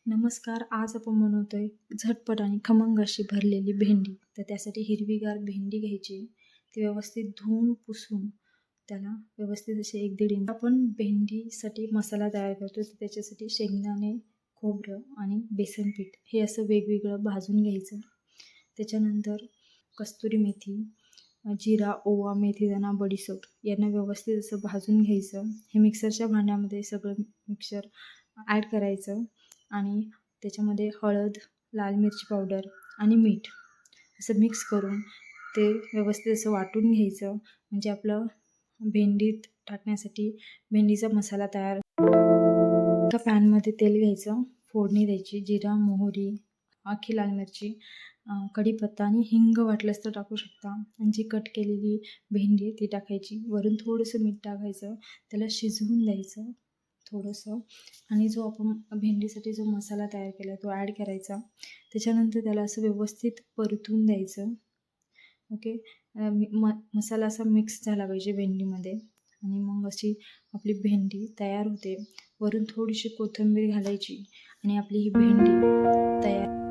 नमस्कार. आज आपण बनवतोय झटपट आणि खमंग अशी भरलेली भेंडी. तर त्यासाठी हिरवीगार भेंडी घ्यायची. ती व्यवस्थित धुवून पुसून त्याला व्यवस्थित असे 1-1.5 इंच आपण भेंडीसाठी मसाला तयार करतो. तर त्याच्यासाठी शेंगदाणे, खोबरं आणि बेसन पीठ हे असं वेगवेगळं भाजून घ्यायचं. त्याच्यानंतर कस्तुरी मेथी, जिरा, ओवा, मेथीदाणा, बडीशेप यांना व्यवस्थित असं भाजून घ्यायचं. हे मिक्सरच्या भांड्यामध्ये सगळं मिक्सर ॲड करायचं आणि त्याच्यामध्ये हळद, लाल मिरची पावडर आणि मीठ असं मिक्स करून ते व्यवस्थित असं वाटून घ्यायचं. म्हणजे आपलं भेंडीत टाकण्यासाठी भेंडीचा मसाला तयार. एका पॅनमध्ये तेल घ्यायचं, फोडणी द्यायची. जिरा, मोहरी, अख्खी लाल मिरची, कढीपत्ता आणि हिंग वाटलंच तर टाकू शकता. आणि जी कट केलेली भेंडी ती टाकायची. वरून थोडंसं मीठ टाकायचं, त्याला शिजवून द्यायचं थोडंसं. आणि जो आपण भेंडीसाठी जो मसाला तयार केला तो ॲड करायचा. त्याच्यानंतर त्याला असं व्यवस्थित परतून द्यायचं. ओके. मसाला असा मिक्स झाला पाहिजे भेंडीमध्ये आणि मग अशी आपली भेंडी तयार होते. वरून थोडीशी कोथिंबीर घालायची आणि आपली ही भेंडी तयार.